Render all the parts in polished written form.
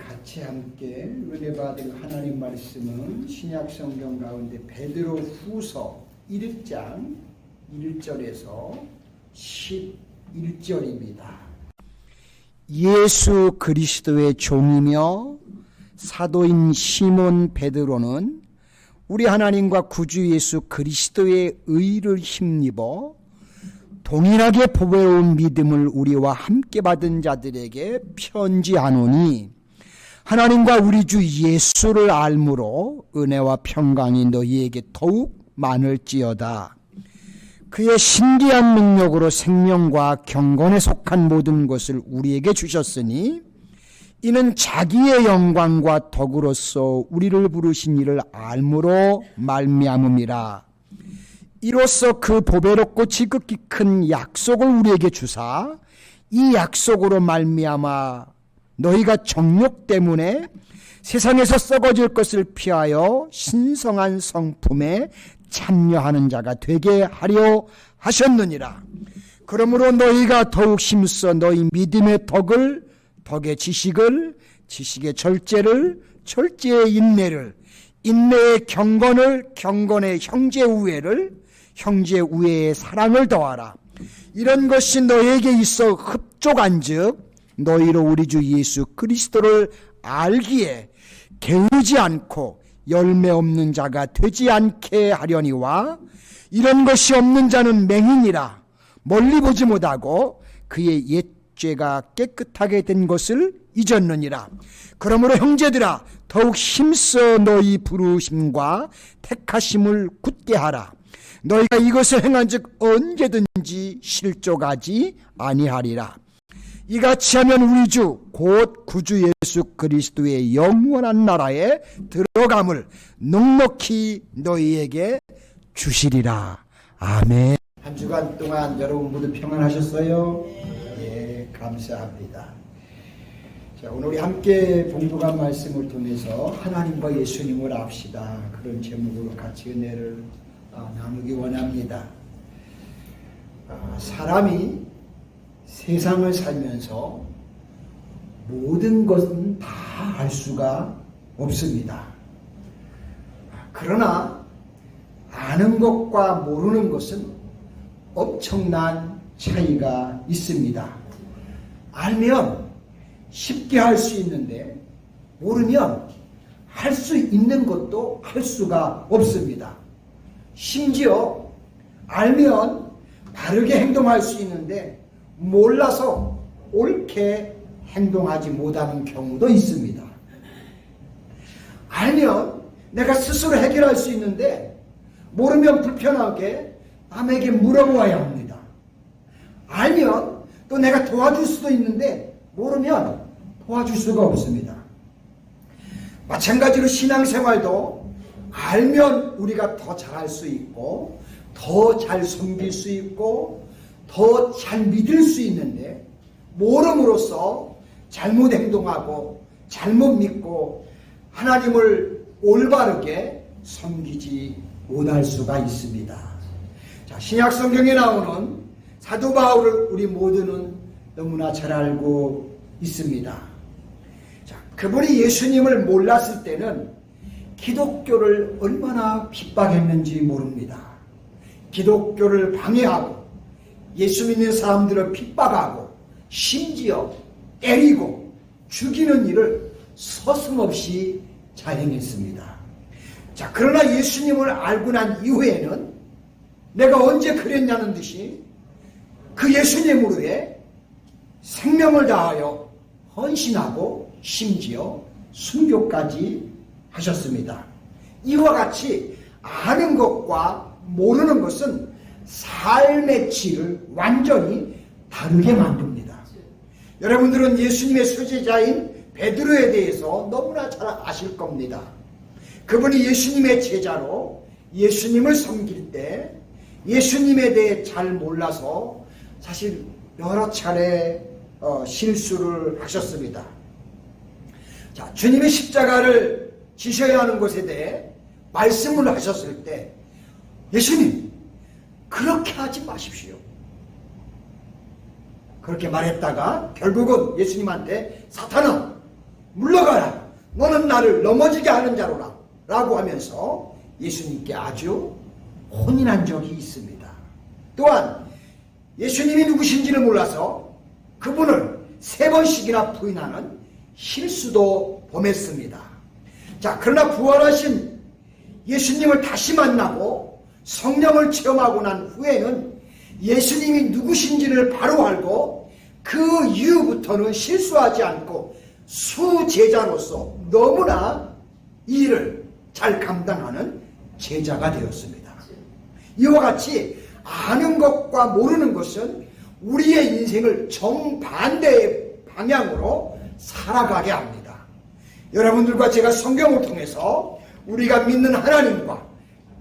같이 함께 은혜 받을 하나님 말씀은 신약 성경 가운데 베드로 후서 1장 1절에서 11절입니다. 예수 그리스도의 종이며 사도인 시몬 베드로는 우리 하나님과 구주 예수 그리스도의 의를 힘입어 동일하게 보배로운 믿음을 우리와 함께 받은 자들에게 편지하노니 하나님과 우리 주 예수를 알므로 은혜와 평강이 너희에게 더욱 많을지어다. 그의 신기한 능력으로 생명과 경건에 속한 모든 것을 우리에게 주셨으니 이는 자기의 영광과 덕으로서 우리를 부르신 이를 알므로 말미암음이라. 이로써 그 보배롭고 지극히 큰 약속을 우리에게 주사 이 약속으로 말미암아 너희가 정욕 때문에 세상에서 썩어질 것을 피하여 신성한 성품에 참여하는 자가 되게 하려 하셨느니라. 그러므로 너희가 더욱 힘써 너희 믿음의 덕을, 덕의 지식을, 지식의 절제를, 절제의 인내를, 인내의 경건을, 경건의 형제 우애를, 형제 우애의 사랑을 더하라. 이런 것이 너희에게 있어 흡족한즉 너희로 우리 주 예수 그리스도를 알기에 게으르지 않고 열매 없는 자가 되지 않게 하려니와 이런 것이 없는 자는 맹인이라 멀리 보지 못하고 그의 옛 죄가 깨끗하게 된 것을 잊었느니라. 그러므로 형제들아 더욱 힘써 너희 부르심과 택하심을 굳게 하라. 너희가 이것을 행한즉 언제든지 실족하지 아니하리라. 이같이 하면 우리 주 곧 구주 예수 그리스도의 영원한 나라에 들어감을 넉넉히 너희에게 주시리라. 아멘. 한 주간 동안 여러분 모두 평안하셨어요? 예, 감사합니다. 자, 오늘 우리 함께 봉독한 말씀을 통해서 하나님과 예수님을 압시다. 그런 제목으로 같이 은혜를 나누기 원합니다. 사람이 세상을 살면서 모든 것은 다 알 수가 없습니다. 그러나 아는 것과 모르는 것은 엄청난 차이가 있습니다. 알면 쉽게 할 수 있는데 모르면 할 수 있는 것도 할 수가 없습니다. 심지어 알면 바르게 행동할 수 있는데 몰라서 옳게 행동하지 못하는 경우도 있습니다. 알면 내가 스스로 해결할 수 있는데 모르면 불편하게 남에게 물어보아야 합니다. 알면 또 내가 도와줄 수도 있는데 모르면 도와줄 수가 없습니다. 마찬가지로 신앙생활도 알면 우리가 더 잘할 수 있고 더 잘 섬길 수 있고 더 잘 믿을 수 있는데 모름으로써 잘못 행동하고 잘못 믿고 하나님을 올바르게 섬기지 못할 수가 있습니다. 자, 신약 성경에 나오는 사도 바울을 우리 모두는 너무나 잘 알고 있습니다. 자, 그분이 예수님을 몰랐을 때는 기독교를 얼마나 핍박했는지 모릅니다. 기독교를 방해하고 예수 믿는 사람들을 핍박하고 심지어 때리고 죽이는 일을 서슴없이 자행했습니다. 자, 그러나 예수님을 알고 난 이후에는 내가 언제 그랬냐는 듯이 그 예수님으로 해 생명을 다하여 헌신하고 심지어 순교까지 하셨습니다. 이와 같이 아는 것과 모르는 것은 삶의 질을 완전히 다르게 만듭니다. 여러분들은 예수님의 수제자인 베드로에 대해서 너무나 잘 아실 겁니다. 그분이 예수님의 제자로 예수님을 섬길 때 예수님에 대해 잘 몰라서 사실 여러 차례 실수를 하셨습니다. 자, 주님의 십자가를 지셔야 하는 것에 대해 말씀을 하셨을 때 예수님 그렇게 하지 마십시오. 그렇게 말했다가 결국은 예수님한테 사탄아 물러가라. 너는 나를 넘어지게 하는 자로라. 라고 하면서 예수님께 아주 혼인한 적이 있습니다. 또한 예수님이 누구신지를 몰라서 그분을 3번씩이나 부인하는 실수도 범했습니다. 자, 그러나 부활하신 예수님을 다시 만나고 성령을 체험하고 난 후에는 예수님이 누구신지를 바로 알고 그 이후부터는 실수하지 않고 수제자로서 너무나 이 일을 잘 감당하는 제자가 되었습니다. 이와 같이 아는 것과 모르는 것은 우리의 인생을 정반대의 방향으로 살아가게 합니다. 여러분들과 제가 성경을 통해서 우리가 믿는 하나님과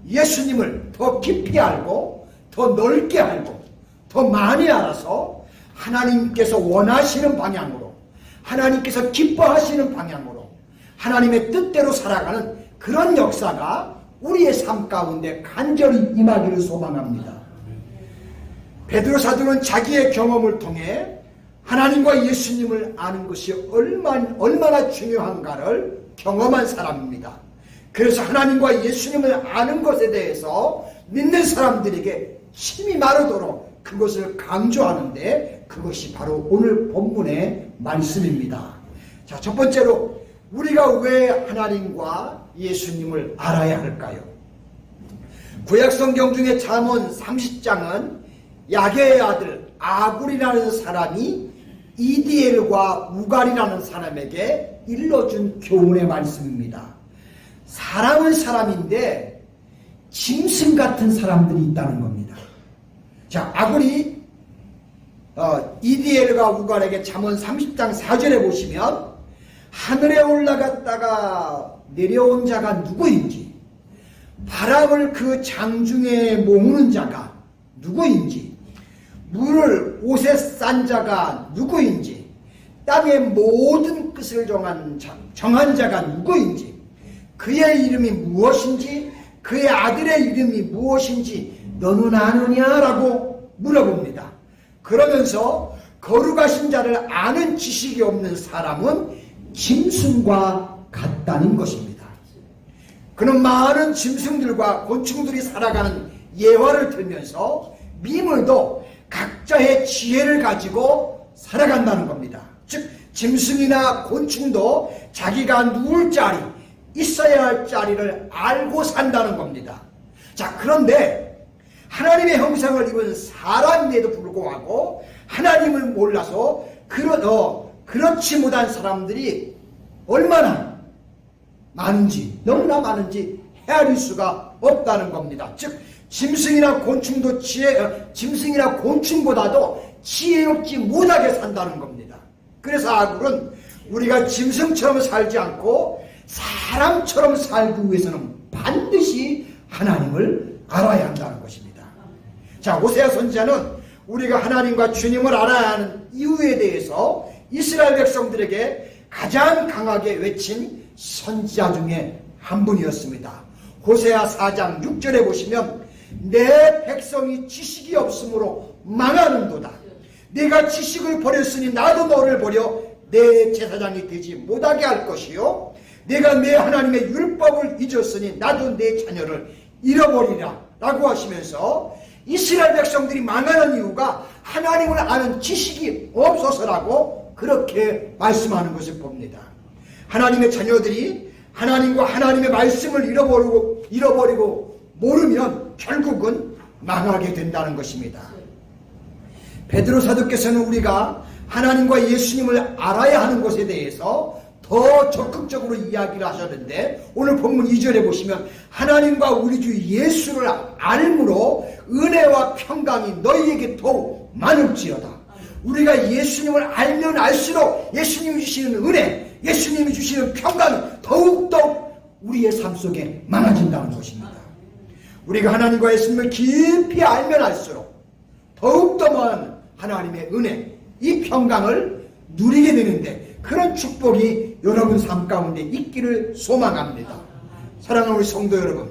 예수님을 더 깊이 알고 더 넓게 알고 더 많이 알아서 하나님께서 원하시는 방향으로, 하나님께서 기뻐하시는 방향으로 하나님의 뜻대로 살아가는 그런 역사가 우리의 삶 가운데 간절히 임하기를 소망합니다. 베드로 사도는 자기의 경험을 통해 하나님과 예수님을 아는 것이 얼마나 중요한가를 경험한 사람입니다. 그래서 하나님과 예수님을 아는 것에 대해서 믿는 사람들에게 힘이 마르도록 그것을 강조하는데 그것이 바로 오늘 본문의 말씀입니다. 자, 첫 번째로 우리가 왜 하나님과 예수님을 알아야 할까요? 구약성경 중에 잠언 30장은 야게의 아들 아굴이라는 사람이 이디엘과 우갈이라는 사람에게 일러준 교훈의 말씀입니다. 사람은 사람인데 짐승 같은 사람들이 있다는 겁니다. 자, 아굴이 이디엘과 우갈에게 잠언 30장 4절에 보시면 하늘에 올라갔다가 내려온 자가 누구인지, 바람을 그 장중에 모으는 자가 누구인지, 물을 옷에 싼 자가 누구인지, 땅의 모든 끝을 정한 자가 누구인지, 그의 이름이 무엇인지, 그의 아들의 이름이 무엇인지 너는 아느냐라고 물어봅니다. 그러면서 거룩하신 자를 아는 지식이 없는 사람은 짐승과 같다는 것입니다. 그는 많은 짐승들과 곤충들이 살아가는 예화를 들면서 미물도 각자의 지혜를 가지고 살아간다는 겁니다. 즉 짐승이나 곤충도 자기가 누울 자리, 있어야 할 자리를 알고 산다는 겁니다. 자, 그런데 하나님의 형상을 입은 사람임에도 불구하고 하나님을 몰라서 그렇지 못한 사람들이 얼마나 많은지, 너무나 많은지 헤아릴 수가 없다는 겁니다. 즉 짐승이나 곤충보다도 지혜롭지 못하게 산다는 겁니다. 그래서 아굴은 우리가 짐승처럼 살지 않고 사람처럼 살기 위해서는 반드시 하나님을 알아야 한다는 것입니다. 자, 호세아 선지자는 우리가 하나님과 주님을 알아야 하는 이유에 대해서 이스라엘 백성들에게 가장 강하게 외친 선지자 중에 한 분이었습니다. 호세아 4장 6절에 보시면 내 백성이 지식이 없으므로 망하는도다. 내가 지식을 버렸으니 나도 너를 버려 내 제사장이 되지 못하게 할 것이요, 내가 내 하나님의 율법을 잊었으니 나도 내 자녀를 잃어버리라 라고 하시면서 이스라엘 백성들이 망하는 이유가 하나님을 아는 지식이 없어서라고 그렇게 말씀하는 것을 봅니다. 하나님의 자녀들이 하나님과 하나님의 말씀을 잃어버리고 모르면 결국은 망하게 된다는 것입니다. 베드로 사도께서는 우리가 하나님과 예수님을 알아야 하는 것에 대해서 더 적극적으로 이야기를 하셨는데 오늘 본문 2절에 보시면 하나님과 우리 주 예수를 알므로 은혜와 평강이 너희에게 더욱 많을지어다. 우리가 예수님을 알면 알수록 예수님이 주시는 은혜, 예수님이 주시는 평강이 더욱더 우리의 삶 속에 많아진다는 것입니다. 우리가 하나님과 예수님을 깊이 알면 알수록 더욱더 많은 하나님의 은혜, 이 평강을 누리게 되는데 그런 축복이 여러분 삶 가운데 있기를 소망합니다. 사랑하는 우리 성도 여러분,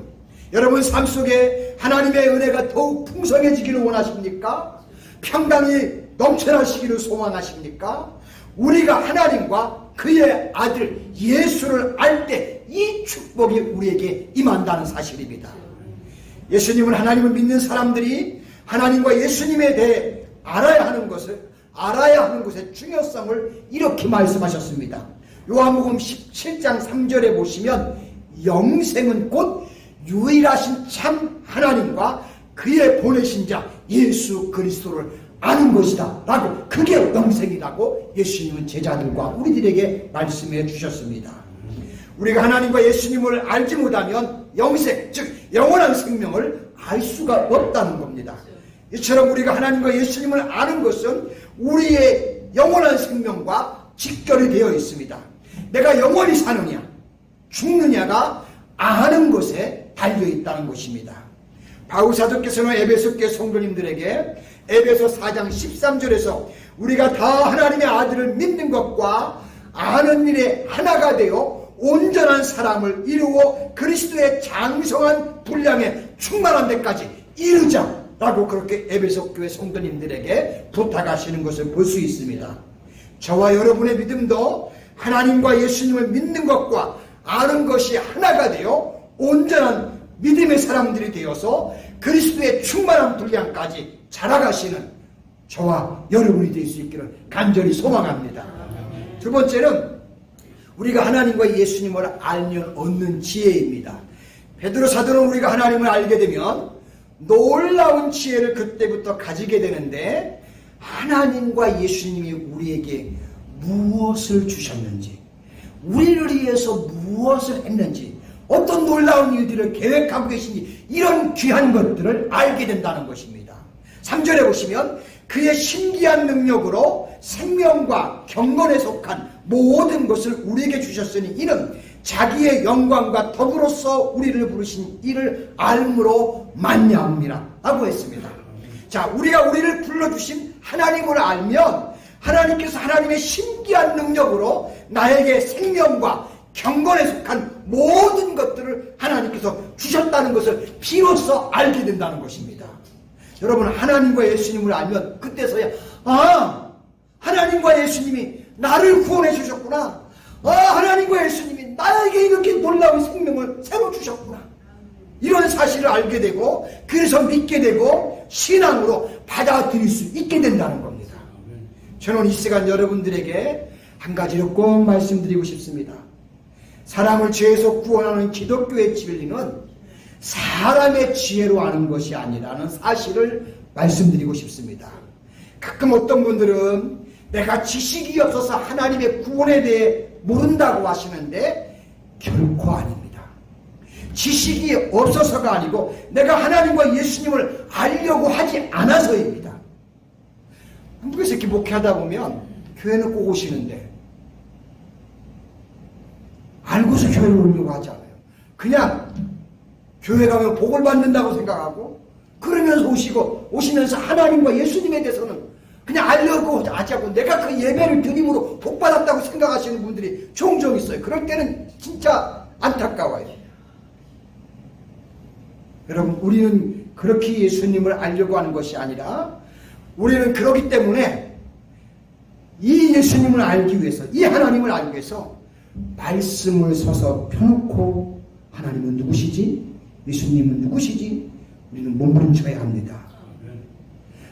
여러분 삶 속에 하나님의 은혜가 더욱 풍성해지기를 원하십니까? 평강이 넘쳐나시기를 소망하십니까? 우리가 하나님과 그의 아들 예수를 알 때 이 축복이 우리에게 임한다는 사실입니다. 예수님은 하나님을 믿는 사람들이 하나님과 예수님에 대해 알아야 하는 것의 중요성을 이렇게 말씀하셨습니다. 요한복음 17장 3절에 보시면 영생은 곧 유일하신 참 하나님과 그의 보내신 자 예수 그리스도를 아는 것이다 라고, 그게 영생이라고 예수님은 제자들과 우리들에게 말씀해 주셨습니다. 우리가 하나님과 예수님을 알지 못하면 영생, 즉 영원한 생명을 알 수가 없다는 겁니다. 이처럼 우리가 하나님과 예수님을 아는 것은 우리의 영원한 생명과 직결이 되어 있습니다. 내가 영원히 사느냐 죽느냐가 아는 것에 달려있다는 것입니다. 바울 사도께서는 에베소 교회 성도님들에게 에베소 4장 13절에서 우리가 다 하나님의 아들을 믿는 것과 아는 일에 하나가 되어 온전한 사람을 이루어 그리스도의 장성한 분량에 충만한 데까지 이르자라고 그렇게 에베소 교회 성도님들에게 부탁하시는 것을 볼 수 있습니다. 저와 여러분의 믿음도 하나님과 예수님을 믿는 것과 아는 것이 하나가 되어 온전한 믿음의 사람들이 되어서 그리스도의 충만한 분량까지 자라가시는 저와 여러분이 될 수 있기를 간절히 소망합니다. 두 번째는 우리가 하나님과 예수님을 알면 얻는 지혜입니다. 베드로 사도는 우리가 하나님을 알게 되면 놀라운 지혜를 그때부터 가지게 되는데, 하나님과 예수님이 우리에게 무엇을 주셨는지, 우리를 위해서 무엇을 했는지, 어떤 놀라운 일들을 계획하고 계신지, 이런 귀한 것들을 알게 된다는 것입니다. 3절에 보시면 그의 신기한 능력으로 생명과 경건에 속한 모든 것을 우리에게 주셨으니 이는 자기의 영광과 덕으로서 우리를 부르신 이를 알므로 말미암음이라 라고 했습니다. 자, 우리가 우리를 불러주신 하나님을 알면 하나님께서 하나님의 신기한 능력으로 나에게 생명과 경건에 속한 모든 것들을 하나님께서 주셨다는 것을 비로소 알게 된다는 것입니다. 여러분, 하나님과 예수님을 알면 그때서야 하나님과 예수님이 나를 구원해 주셨구나. 하나님과 예수님이 나에게 이렇게 놀라운 생명을 새로 주셨구나. 이런 사실을 알게 되고, 그래서 믿게 되고 신앙으로 받아들일 수 있게 된다는 겁니다. 저는 이 시간 여러분들에게 한 가지를 꼭 말씀드리고 싶습니다. 사람을 죄에서 구원하는 기독교의 진리는 사람의 지혜로 아는 것이 아니라는 사실을 말씀드리고 싶습니다. 가끔 어떤 분들은 내가 지식이 없어서 하나님의 구원에 대해 모른다고 하시는데 결코 아닙니다. 지식이 없어서가 아니고 내가 하나님과 예수님을 알려고 하지 않아서입니다. 한국에서 이렇게 목회하다 보면 교회는 꼭 오시는데 알고서 교회를 오려고 하지 않아요. 그냥 교회 가면 복을 받는다고 생각하고 그러면서 오시면서 하나님과 예수님에 대해서는 그냥 알려고 하지 않고 내가 그 예배를 드림으로 복 받았다고 생각하시는 분들이 종종 있어요. 그럴 때는 진짜 안타까워요. 여러분, 우리는 그렇게 예수님을 알려고 하는 것이 아니라 우리는 그렇기 때문에 이 예수님을 알기 위해서, 이 하나님을 알기 위해서 말씀을 서서 펴놓고 하나님은 누구시지? 예수님은 누구시지? 우리는 몸부림쳐야 합니다.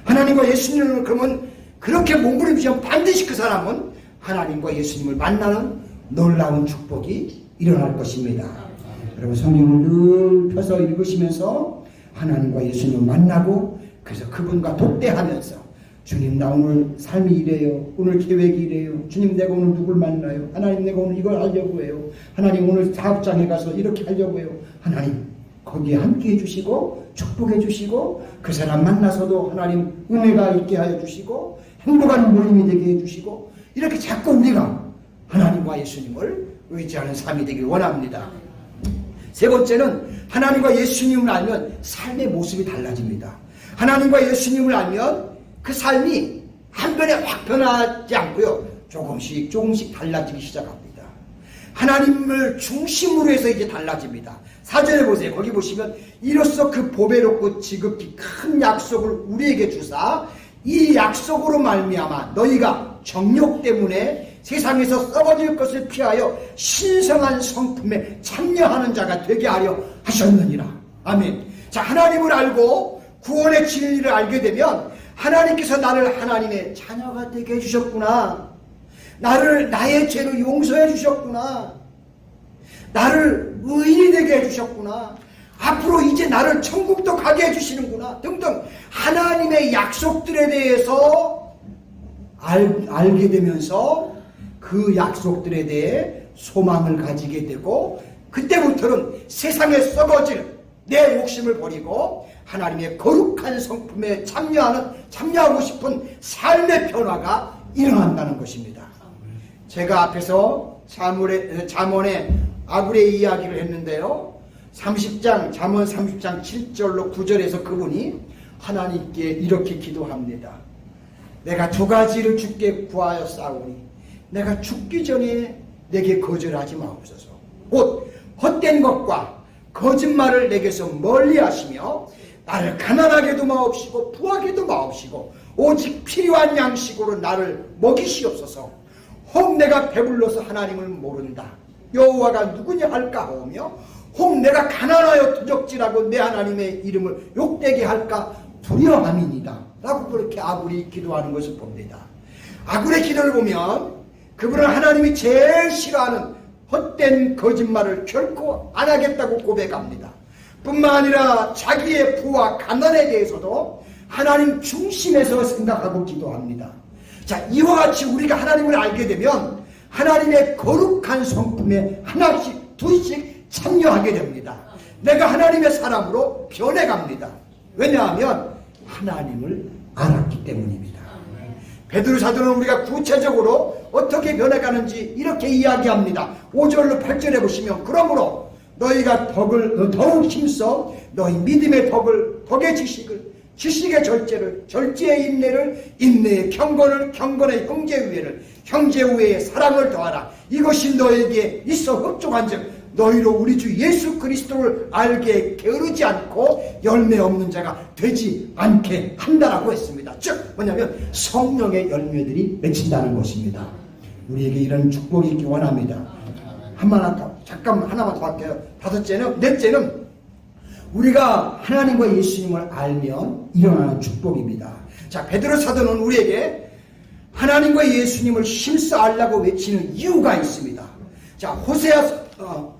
하나님과 예수님을 그러면 그렇게 몸부림치면 반드시 그 사람은 하나님과 예수님을 만나는 놀라운 축복이 일어날 것입니다. 여러분, 성경을 늘 펴서 읽으시면서 하나님과 예수님을 만나고 그래서 그분과 독대하면서 주님, 나 오늘 삶이 이래요. 오늘 계획이 이래요. 주님, 내가 오늘 누굴 만나요? 하나님, 내가 오늘 이걸 하려고 해요. 하나님, 오늘 사업장에 가서 이렇게 하려고 해요. 하나님, 거기에 함께 해주시고 축복해 주시고 그 사람 만나서도 하나님 은혜가 있게 하여 주시고 행복한 모임이 되게 해주시고 이렇게 자꾸 우리가 하나님과 예수님을 의지하는 삶이 되길 원합니다. 세 번째는 하나님과 예수님을 알면 삶의 모습이 달라집니다. 하나님과 예수님을 알면 그 삶이 한번에 확 변하지 않고요, 조금씩 달라지기 시작합니다. 하나님을 중심으로 해서 이제 달라집니다. 4절에 보세요. 거기 보시면 이로써 그 보배롭고 지극히 큰 약속을 우리에게 주사 이 약속으로 말미암아 너희가 정욕 때문에 세상에서 썩어질 것을 피하여 신성한 성품에 참여하는 자가 되게 하려 하셨느니라. 아멘. 자, 하나님을 알고 구원의 진리를 알게 되면 하나님께서 나를 하나님의 자녀가 되게 해주셨구나. 나를 나의 죄를 용서해 주셨구나. 나를 의인이 되게 해주셨구나. 앞으로 이제 나를 천국도 가게 해주시는구나. 등등 하나님의 약속들에 대해서 알게 되면서 그 약속들에 대해 소망을 가지게 되고, 그때부터는 세상에 썩어질 내 욕심을 버리고 하나님의 거룩한 성품에 참여하고 싶은 삶의 변화가 일어난다는 것입니다. 제가 앞에서 잠언의 아굴의 이야기를 했는데요, 잠언 30장 7절로 9절에서 그분이 하나님께 이렇게 기도합니다. 내가 두 가지를 주께 구하였사오니 내가 죽기 전에 내게 거절하지 마옵소서. 곧 헛된 것과 거짓말을 내게서 멀리 하시며 나를 가난하게도 마옵시고 부하게도 마옵시고 오직 필요한 양식으로 나를 먹이시옵소서. 혹 내가 배불러서 하나님을 모른다, 여호와가 누구냐 할까 하오며 혹 내가 가난하여 도적질하고 내 하나님의 이름을 욕되게 할까 두려함이니이다 라고 그렇게 아굴이 기도하는 것을 봅니다. 아굴의 기도를 보면 그분은 하나님이 제일 싫어하는 헛된 거짓말을 결코 안 하겠다고 고백합니다. 뿐만 아니라 자기의 부와 가난에 대해서도 하나님 중심에서 생각하고 기도합니다. 자, 이와 같이 우리가 하나님을 알게 되면 하나님의 거룩한 성품에 하나씩 둘씩 참여하게 됩니다. 내가 하나님의 사람으로 변해갑니다. 왜냐하면 하나님을 알았기 때문입니다. 베드로 사도는 우리가 구체적으로 어떻게 변해가는지 이렇게 이야기합니다. 5절로 8절에 보시면 그러므로 너희가 더욱 힘써 너희 믿음의 덕의 지식의 절제를, 절제의 인내를, 인내의 경건을, 경건의 형제 우애를, 형제 우애의 사랑을 더하라. 이것이 너에게 있어 흡족한즉 너희로 우리 주 예수 그리스도를 알게 게으르지 않고 열매 없는 자가 되지 않게 한다라고 했습니다. 즉 뭐냐면 성령의 열매들이 맺힌다는 것입니다. 우리에게 이런 축복이 있기 원합니다. 하나만 더 할게요. 넷째는 우리가 하나님과 예수님을 알면 일어나는 축복입니다. 자, 베드로 사도는 우리에게 하나님과 예수님을 힘써 알라고 외치는 이유가 있습니다. 자, 호세아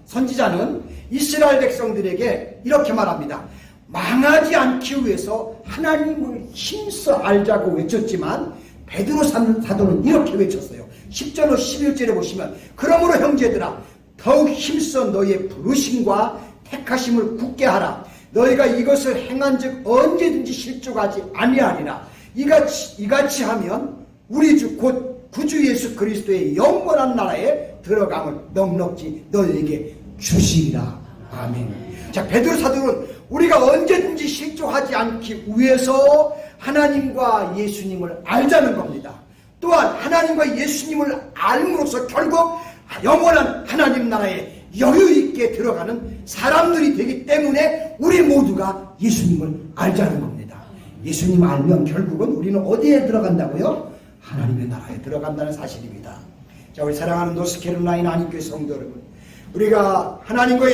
선지자는 이스라엘 백성들에게 이렇게 말합니다. 망하지 않기 위해서 하나님을 힘써 알자고 외쳤지만 베드로 사도는 이렇게 외쳤어요. 10절로 11절에 보시면 그러므로 형제들아 더욱 힘써 너희의 부르심과 택하심을 굳게 하라. 너희가 이것을 행한즉 언제든지 실족하지 아니하리라. 이같이 하면 우리 주 곧 구주 예수 그리스도의 영원한 나라에 들어감을 넉넉히 너희에게 주시리라. 아멘. 자, 베드로 사도는 우리가 언제든지 실족하지 않기 위해서 하나님과 예수님을 알자는 겁니다. 또한 하나님과 예수님을 알므로써 결국 영원한 하나님 나라에 여유 있게 들어가는 사람들이 되기 때문에 우리 모두가 예수님을 알자는 겁니다. 예수님 알면 결국은 우리는 어디에 들어간다고요? 하나님의 나라에 들어간다는 사실입니다. 자, 우리 사랑하는 노스캐롤라이나 한인교회 성도 여러분, 우리가 하나님과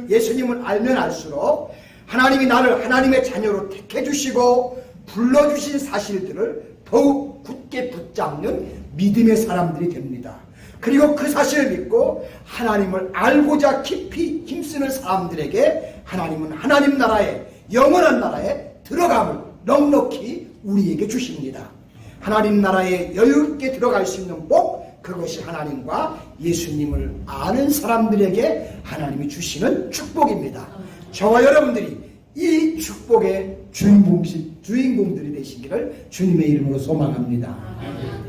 예수님을 알면 알수록 하나님이 나를 하나님의 자녀로 택해 주시고 불러주신 사실들을 더욱 굳게 붙잡는 믿음의 사람들이 됩니다. 그리고 그 사실을 믿고 하나님을 알고자 깊이 힘쓰는 사람들에게 하나님은 하나님 나라에, 영원한 나라에 들어감을 넉넉히 우리에게 주십니다. 하나님 나라에 여유있게 들어갈 수 있는 복, 그것이 하나님과 예수님을 아는 사람들에게 하나님이 주시는 축복입니다. 저와 여러분들이 이 축복의 주인공들이 되시기를 주님의 이름으로 소망합니다.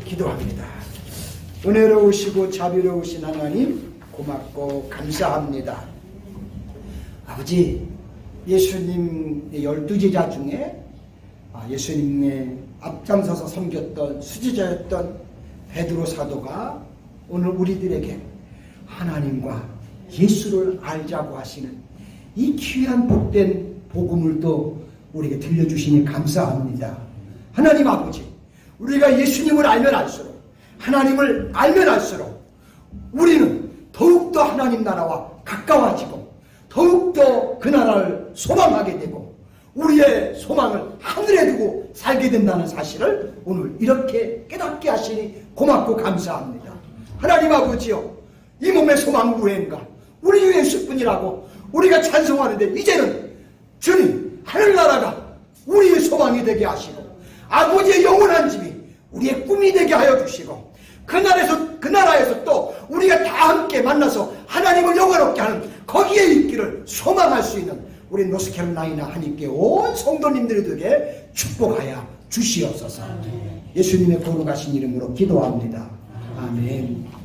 기도합니다. 은혜로우시고 자비로우신 하나님, 고맙고 감사합니다. 아버지, 예수님의 12제자 중에 예수님의 앞장서서 섬겼던 수지자였던 베드로 사도가 오늘 우리들에게 하나님과 예수를 알자고 하시는 이 귀한 복된 복음을 또 우리에게 들려주시니 감사합니다. 하나님 아버지, 우리가 예수님을 알면 알수록 하나님을 알면 알수록 우리는 더욱더 하나님 나라와 가까워지고 더욱더 그 나라를 소망하게 되고 우리의 소망을 하늘에 두고 살게 된다는 사실을 오늘 이렇게 깨닫게 하시니 고맙고 감사합니다. 하나님 아버지요, 이 몸의 소망 무엇인가? 우리 주 예수뿐이라고 우리가 찬송하는데 이제는 주님 하늘나라가 우리의 소망이 되게 하시고 아버지의 영원한 집이 우리의 꿈이 되게 하여 주시고 그 나라에서 또 우리가 다 함께 만나서 하나님을 영화롭게 하는 거기에 있기를 소망할 수 있는 우리 노스캐롤라이나 하나님께 온 성도님들에게 축복하여 주시옵소서. 예수님의 거룩하신 이름으로 기도합니다. 아멘.